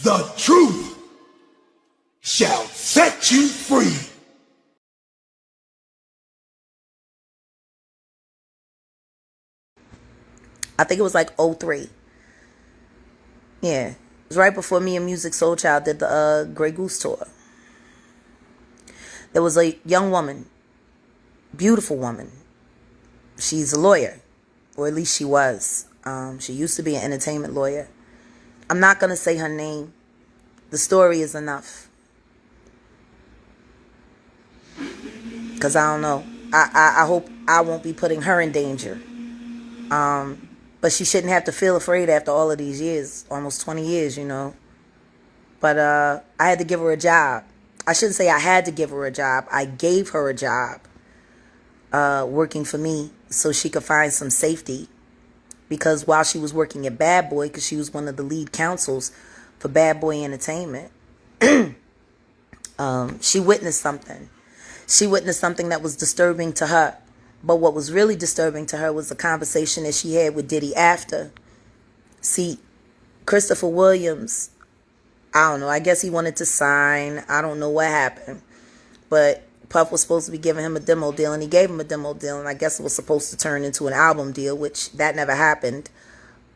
The truth shall set you free. I think it was like '03. Yeah. It was right before me and Music Soul Child did the Grey Goose tour. There was a young woman, beautiful woman. She's a lawyer, or at least she was. She used to be an entertainment lawyer. I'm not going to say her name. The story is enough. Because I don't know. I hope I won't be putting her in danger. But she shouldn't have to feel afraid after all of these years, almost 20 years, you know. But I had to give her a job. I shouldn't say I had to give her a job. I gave her a job working for me so she could find some safety. Because while she was working at Bad Boy, because she was one of the lead counsels for Bad Boy Entertainment, she witnessed something. She witnessed something that was disturbing to her. But what was really disturbing to her was the conversation that she had with Diddy after. See, Christopher Williams, I don't know, I guess he wanted to sign. I don't know what happened. But Puff was supposed to be giving him a demo deal, and he gave him a demo deal, and I guess it was supposed to turn into an album deal, which that never happened.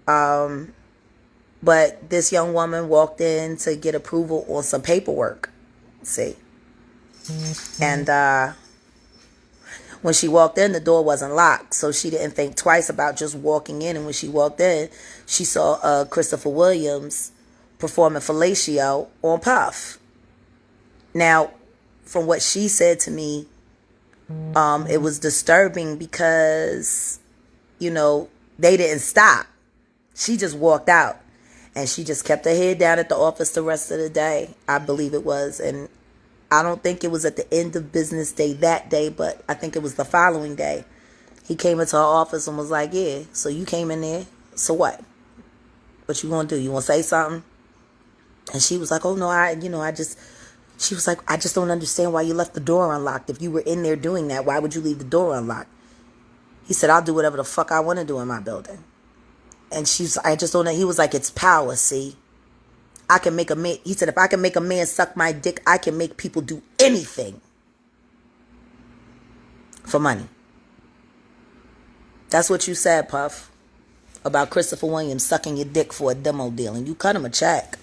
But this young woman walked in to get approval on some paperwork. See. And when she walked in, the door wasn't locked, so she didn't think twice about just walking in. And when she walked in, she saw Christopher Williams performing fellatio on Puff. Now, from what she said to me, it was disturbing because, you know, they didn't stop. She just walked out, and she just kept her head down at the office the rest of the day, I believe it was. And I don't think it was at the end of business day that day, but I think it was the following day. He came into her office and was like, yeah, so you came in there, so what? What you gonna do? You wanna say something? And she was like, oh no, she was like, I just don't understand why you left the door unlocked. If you were in there doing that, why would you leave the door unlocked? He said, I'll do whatever the fuck I want to do in my building. And I just don't know. He was like, it's power, see? I can make a man, he said, if I can make a man suck my dick, I can make people do anything for money. That's what you said, Puff, about Christopher Williams sucking your dick for a demo deal. And you cut him a check.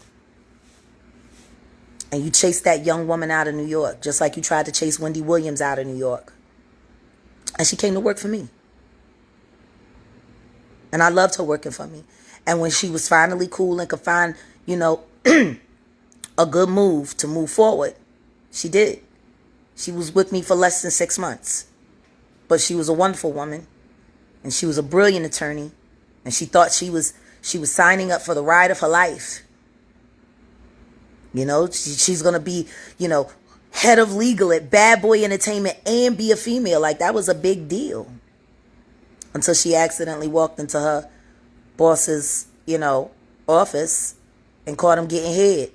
And you chased that young woman out of New York, just like you tried to chase Wendy Williams out of New York. And she came to work for me. And I loved her working for me. And when she was finally cool and could find, you know, a good move to move forward, she did. She was with me for less than 6 months. But she was a wonderful woman. And she was a brilliant attorney. And she thought she was signing up for the ride of her life. You know, she's going to be, you know, head of legal at Bad Boy Entertainment and be a female. Like, that was a big deal. Until she accidentally walked into her boss's, you know, office and caught him getting head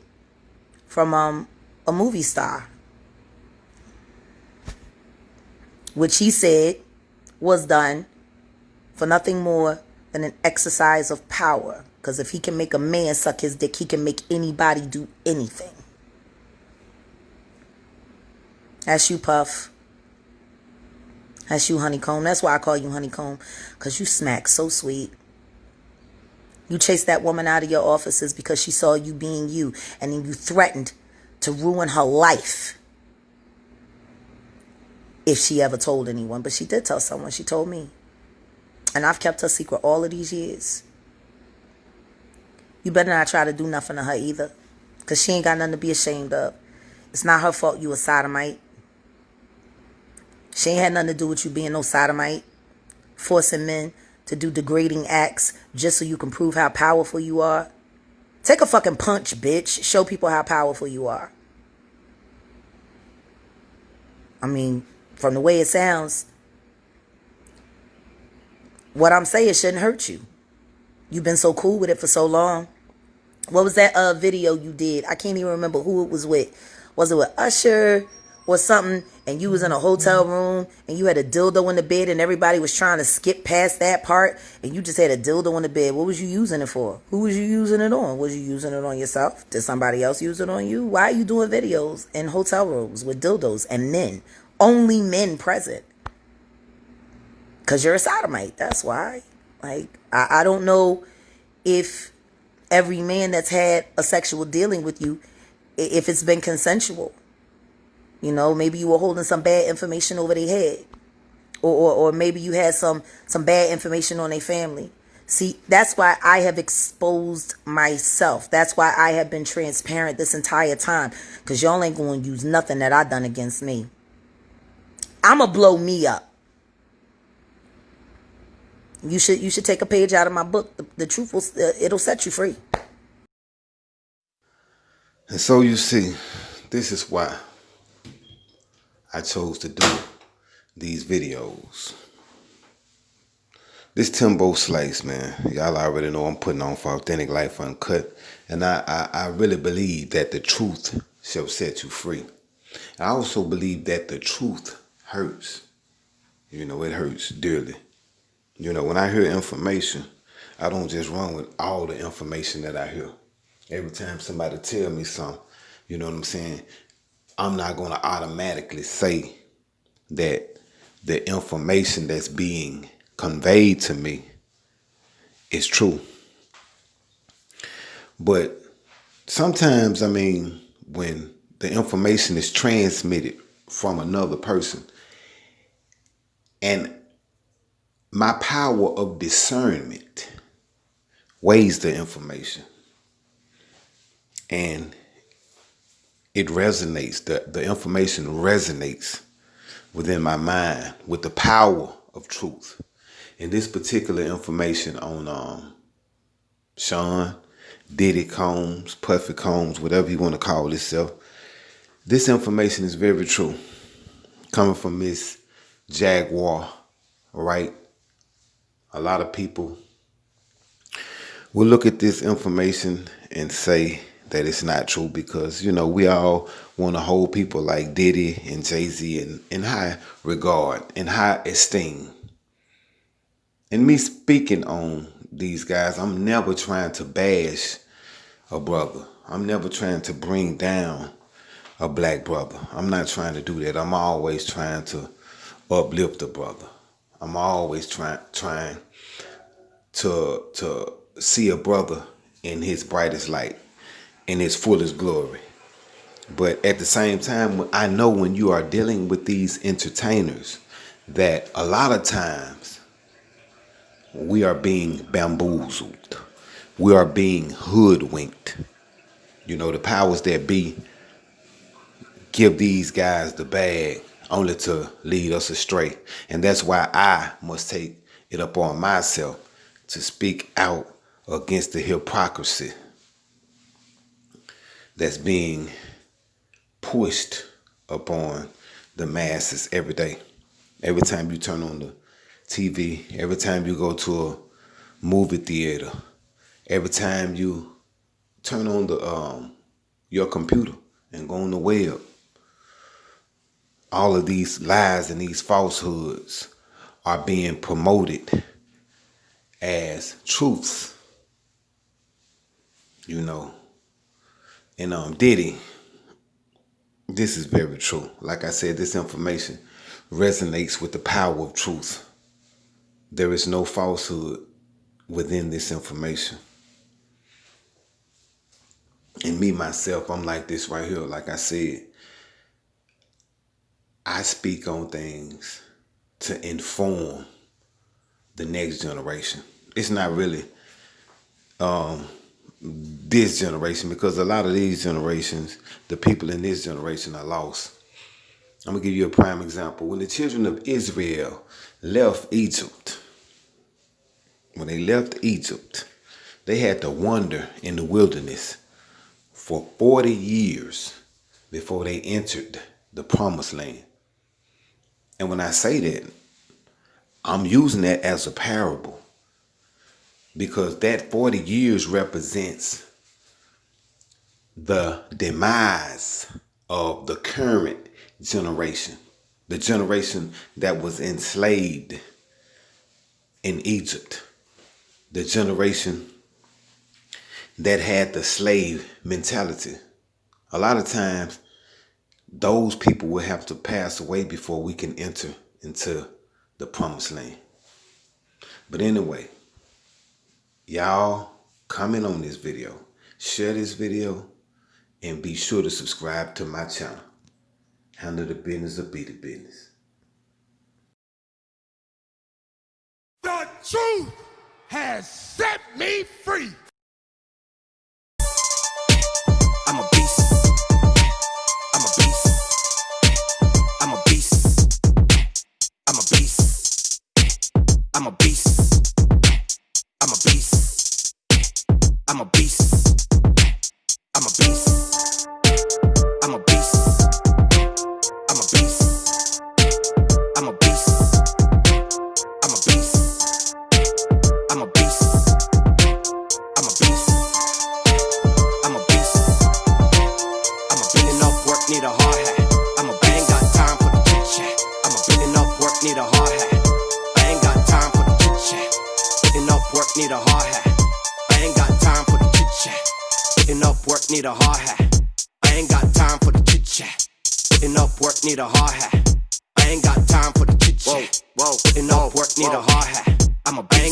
from a movie star. Which he said was done for nothing more than an exercise of power. Because if he can make a man suck his dick, he can make anybody do anything. That's you, Puff. That's you, Honeycomb. That's why I call you Honeycomb. Because you smack so sweet. You chased that woman out of your offices because she saw you being you. And then you threatened to ruin her life if she ever told anyone. But she did tell someone. She told me. And I've kept her secret all of these years. You better not try to do nothing to her either. Because she ain't got nothing to be ashamed of. It's not her fault you a sodomite. She ain't had nothing to do with you being no sodomite. Forcing men to do degrading acts just so you can prove how powerful you are. Take a fucking punch, bitch. Show people how powerful you are. I mean, from the way it sounds, what I'm saying shouldn't hurt you. You've been so cool with it for so long. What was that video you did? I can't even remember who it was with. Was it with Usher? or something, and you was in a hotel room and you had a dildo in the bed and everybody was trying to skip past that part and you just had a dildo in the bed, what was you using it for? Who was you using it on? Was you using it on yourself? Did somebody else use it on you? Why are you doing videos in hotel rooms with dildos and men? Only men present. Because you're a sodomite. That's why. Like, I don't know if every man that's had a sexual dealing with you, if it's been consensual. You know, maybe you were holding some bad information over their head. Or maybe you had some bad information on their family. See, that's why I have exposed myself. That's why I have been transparent this entire time. Because y'all ain't going to use nothing that I done against me. I'ma blow me up. You should take a page out of my book. The truth will it'll set you free. And so you see, this is why I chose to do these videos. This Timbo Slice, man, y'all already know I'm putting on for Authentic Life Uncut. And I really believe that the truth shall set you free. I also believe that the truth hurts. You know, it hurts dearly. You know, when I hear information, I don't just run with all the information that I hear. Every time somebody tell me something, you know what I'm saying, I'm not going to automatically say that the information that's being conveyed to me is true. But sometimes, I mean, when the information is transmitted from another person, and my power of discernment weighs the information, and it resonates, the information resonates within my mind with the power of truth. And this particular information on Sean, Diddy Combs, Puffy Combs, whatever you want to call yourself, this information is very true. Coming from Miss Jaguar, Wright. A lot of people will look at this information and say that it's not true because, you know, we all want to hold people like Diddy and Jay-Z in high regard, in high esteem. And me speaking on these guys, I'm never trying to bash a brother. I'm never trying to bring down a black brother. I'm not trying to do that. I'm always trying to uplift a brother. I'm always trying to see a brother in his brightest light, in his fullest glory. But at the same time, I know when you are dealing with these entertainers that a lot of times we are being bamboozled. We are being hoodwinked. You know, the powers that be give these guys the bag only to lead us astray. And that's why I must take it upon myself to speak out against the hypocrisy that's being pushed upon the masses every day. Every time you turn on the TV, every time you go to a movie theater, every time you turn on the your computer and go on the web, all of these lies and these falsehoods are being promoted as truths, you know. And Diddy, this is very true. Like I said, this information resonates with the power of truth. There is no falsehood within this information. And me, myself, I'm like this right here. Like I said, I speak on things to inform the next generation. It's not really this generation, because a lot of these generations, the people in this generation are lost. I'm going to give you a prime example. When the children of Israel left Egypt, when they left Egypt, they had to wander in the wilderness for 40 years before they entered the promised land. And when I say that, I'm using that as a parable, because that 40 years represents the demise of the current generation, the generation that was enslaved in Egypt, the generation that had the slave mentality. A lot of times, those people will have to pass away before we can enter into the promised land. But anyway, y'all comment on this video, share this video, and be sure to subscribe to my channel. Handle the business or be the business. The truth has set me free. I'm a beast. I'm a beast. I'm a beast. I'm a beast. I'm a beast. I'm a beast. I'm a beast. I'm a beast. I'm a beast. I'm a beast. I'm a beast. I'm a beast. I'm a beast. I'm a beast. I'm a beast. I'm a been enough work, need a hard hat. I ain't got time for the chit chat. I'm a been enough work, need a hard hat. I ain't got time for the chit chat. Been enough work, need a hard hat. I ain't got time for the chit chat. Been enough work, need a hard hat. I ain't got time for the chit chat. Been enough work, need a hard hat. I ain't got time for the chit chat. Whoa, whoa, enough work, need a hard hat. I'm a bang.